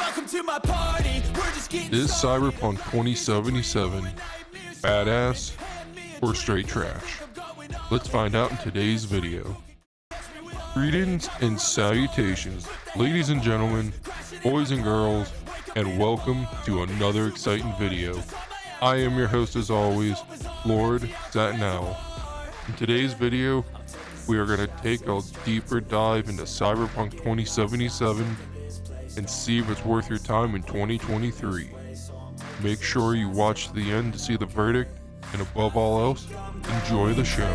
Welcome to my party. We're just getting Is Cyberpunk 2077 badass or straight trash? Let's find out in today's video. Greetings and salutations, ladies and gentlemen, boys and girls, and welcome to another exciting video. I am your host as always, Lord Satin Owl. In today's video, we are going to take a deeper dive into Cyberpunk 2077 and see if it's worth your time in 2023. Make sure you watch to the end to see the verdict, and above all else, enjoy the show.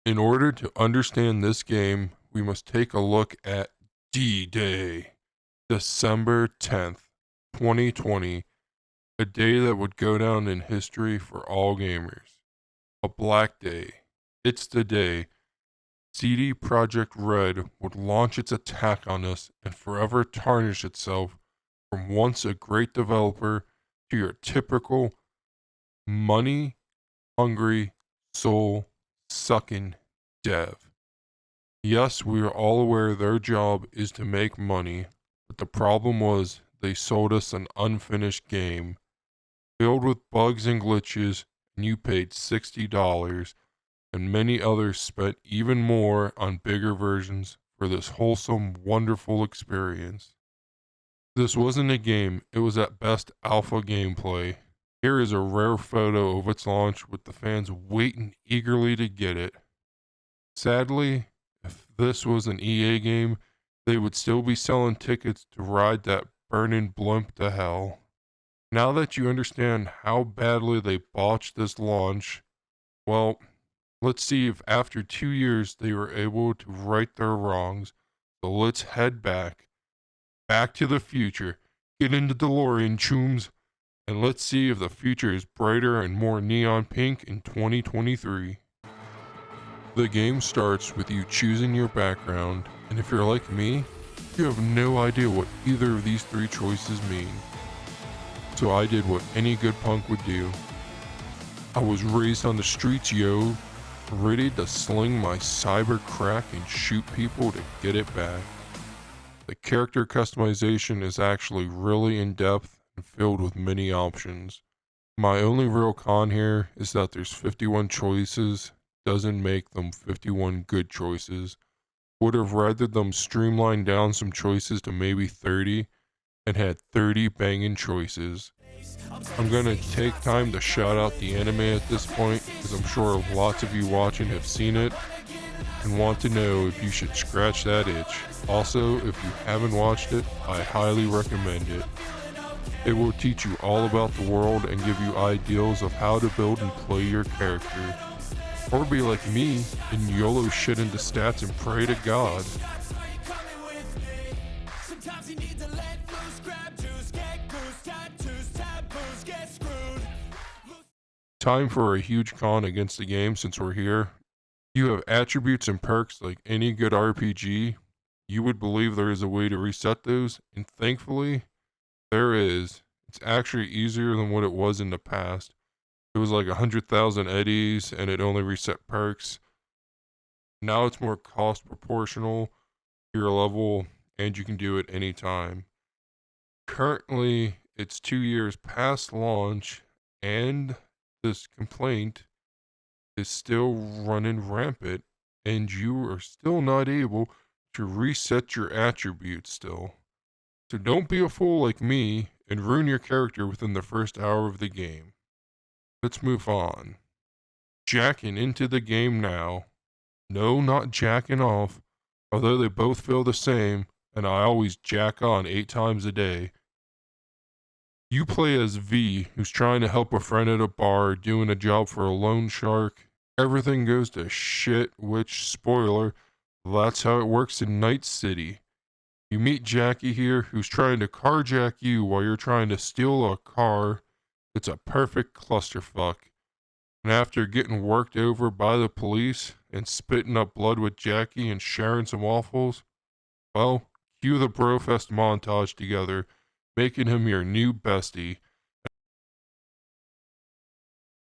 In order to understand this game, we must take a look at D-Day, December 10th, 2020, a day that would go down in history for all gamers. A black day. It's the day CD Projekt Red would launch its attack on us and forever tarnish itself from once a great developer to your typical money-hungry, soul-sucking dev. Yes, we are all aware their job is to make money, but the problem was they sold us an unfinished game, filled with bugs and glitches, and you paid $60, and many others spent even more on bigger versions for this wholesome, wonderful experience. This wasn't a game, it was at best alpha gameplay. Here is a rare photo of its launch with the fans waiting eagerly to get it. Sadly, if this was an EA game, they would still be selling tickets to ride that burning blimp to hell. Now that you understand how badly they botched this launch, well, let's see if after 2 years they were able to right their wrongs. So let's head back to the future, get into DeLorean, chooms, and let's see if the future is brighter and more neon pink in 2023. The game starts with you choosing your background, and if you're like me, you have no idea what either of these three choices mean. So I did what any good punk would do. I was raised on the streets, yo, ready to sling my cyber crack and shoot people to get it back. The character customization is actually really in-depth and filled with many options. My only real con here is that there's 51 choices, doesn't make them 51 good choices. Would have rather them streamline down some choices to maybe 30 and had 30 banging choices. I'm gonna take time to shout out the anime at this point because I'm sure lots of you watching have seen it and want to know if you should scratch that itch. Also, if you haven't watched it, I highly recommend it. It will teach you all about the world and give you ideals of how to build and play your character. Or be like me and YOLO shit into stats and pray to God. Time for a huge con against the game since we're here. You have attributes and perks like any good RPG. You would believe there is a way to reset those, and thankfully, there is. It's actually easier than what it was in the past. It was like 100,000 eddies and it only reset perks. Now it's more cost proportional to your level and you can do it anytime. Currently, it's 2 years past launch and this complaint is still running rampant and you are still not able to reset your attributes still. So don't be a fool like me and ruin your character within the first hour of the game. Let's move on. Jacking into the game now. No, not jacking off, although they both feel the same, and I always jack on 8 times a day. You play as V, who's trying to help a friend at a bar, doing a job for a loan shark. Everything goes to shit, which, spoiler, that's how it works in Night City. You meet Jackie here, who's trying to carjack you while you're trying to steal a car. It's a perfect clusterfuck. And after getting worked over by the police and spitting up blood with Jackie and sharing some waffles, well, cue the Brofest montage together, making him your new bestie.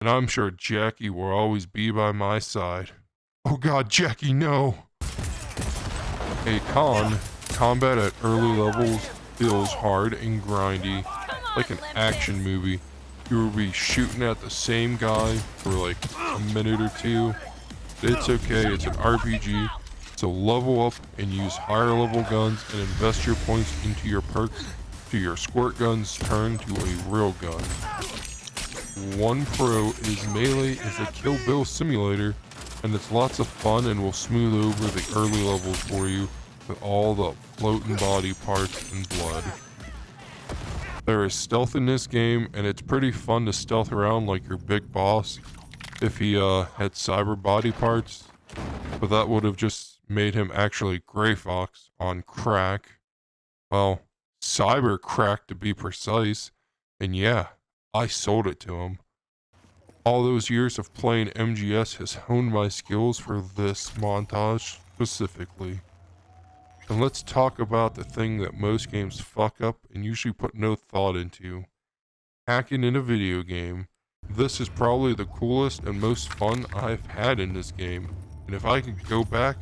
And I'm sure Jackie will always be by my side. Oh God, Jackie, no! A con, combat at early levels feels hard and grindy, like an action movie. You will be shooting at the same guy for like a minute or two. It's okay, it's an RPG, so level up and use higher level guns and invest your points into your perks so your squirt guns turn to a real gun. One pro is Melee is a Kill Bill simulator, and it's lots of fun and will smooth over the early levels for you with all the floating body parts and blood. There is stealth in this game, and it's pretty fun to stealth around like your big boss if he had cyber body parts, but that would have just made him actually Gray Fox on crack. Well, cyber crack to be precise, and yeah, I sold it to him. All those years of playing MGS has honed my skills for this montage specifically. And let's talk about the thing that most games fuck up and usually put no thought into. Hacking in a video game. This is probably the coolest and most fun I've had in this game. And if I could go back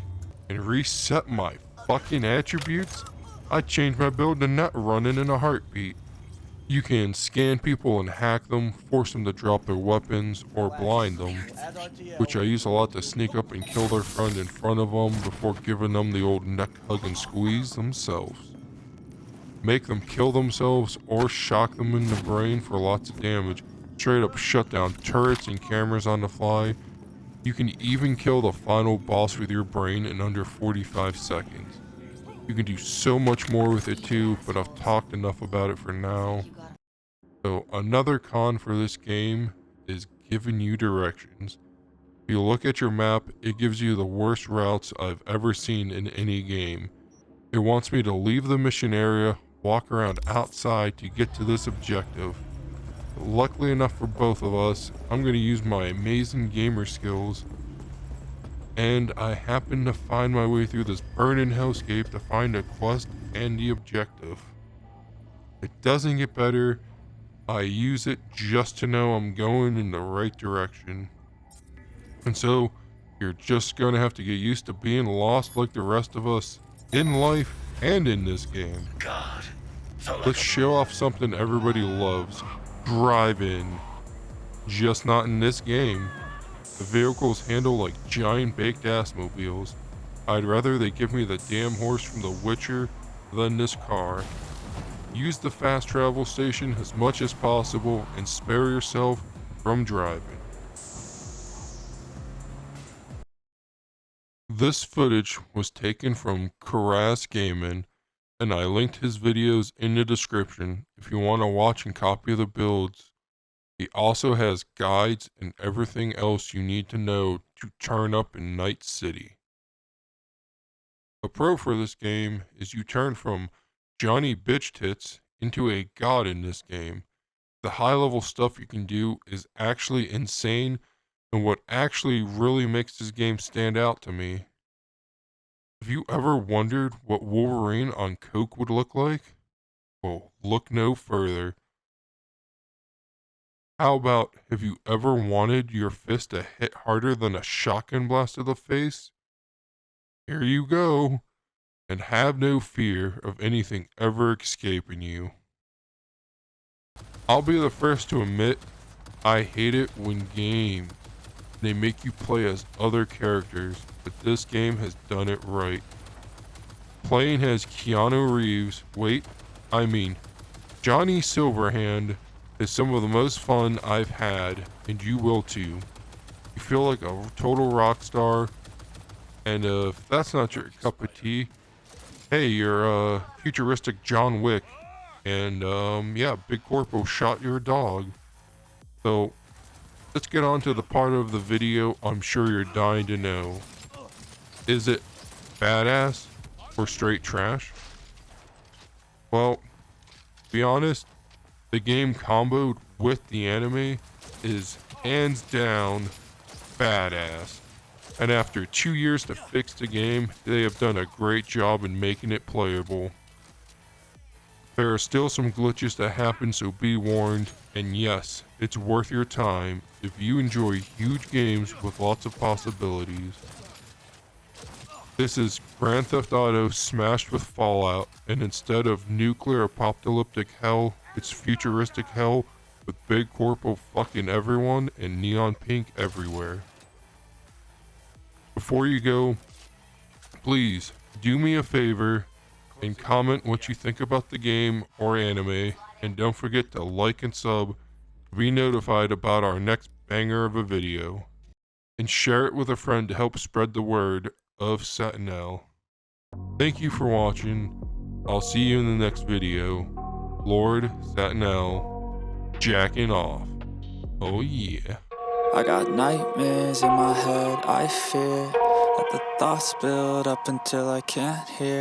and reset my fucking attributes, I'd change my build to nut running in a heartbeat. You can scan people and hack them, force them to drop their weapons, or blind them, which I use a lot to sneak up and kill their friend in front of them before giving them the old neck hug and squeeze themselves. Make them kill themselves or shock them in the brain for lots of damage. Straight up shut down turrets and cameras on the fly. You can even kill the final boss with your brain in under 45 seconds. You can do so much more with it too, but I've talked enough about it for now. So another con for this game is giving you directions. If you look at your map, it gives you the worst routes I've ever seen in any game. It wants me to leave the mission area, walk around outside to get to this objective. But luckily enough for both of us, I'm going to use my amazing gamer skills, and I happen to find my way through this burning hellscape to find a quest and the objective. It doesn't get better. I use it just to know I'm going in the right direction. And so, you're just gonna have to get used to being lost like the rest of us in life and in this game. God. Let's show off something everybody loves. Drive-in. Just not in this game. The vehicles handle like giant baked ass mobiles. I'd rather they give me the damn horse from The Witcher than this car. Use the fast travel station as much as possible and spare yourself from driving. This footage was taken from Karaz Gaming, and I linked his videos in the description if you want to watch and copy the builds. He also has guides and everything else you need to know to turn up in Night City. A pro for this game is you turn from Johnny Bitch Tits into a god in this game. The high level stuff you can do is actually insane, and what actually really makes this game stand out to me. Have you ever wondered what Wolverine on coke would look like? Well, look no further. How about, have you ever wanted your fist to hit harder than a shotgun blast to the face? Here you go. And have no fear of anything ever escaping you. I'll be the first to admit, I hate it when games, they make you play as other characters, but this game has done it right. Playing as Keanu Reeves, Johnny Silverhand, is some of the most fun I've had, and you will too. You feel like a total rock star, and if that's not your cup of tea, hey, you're a futuristic John Wick, and yeah, Big Corpo shot your dog. So, let's get on to the part of the video I'm sure you're dying to know. Is it badass or straight trash? Well, to be honest, the game comboed with the anime is hands down badass. And after 2 years to fix the game, they have done a great job in making it playable. There are still some glitches that happen, so be warned, and yes, it's worth your time if you enjoy huge games with lots of possibilities. This is Grand Theft Auto smashed with Fallout, and instead of nuclear apocalyptic hell, it's futuristic hell with big corpo fucking everyone and neon pink everywhere. Before you go, please do me a favor and comment what you think about the game or anime, and don't forget to like and sub to be notified about our next banger of a video, and share it with a friend to help spread the word of Sentinel. Thank you for watching. I'll see you in the next video. Lord Sentinel, jacking off. Oh yeah. I got nightmares in my head, I fear that the thoughts build up until I can't hear.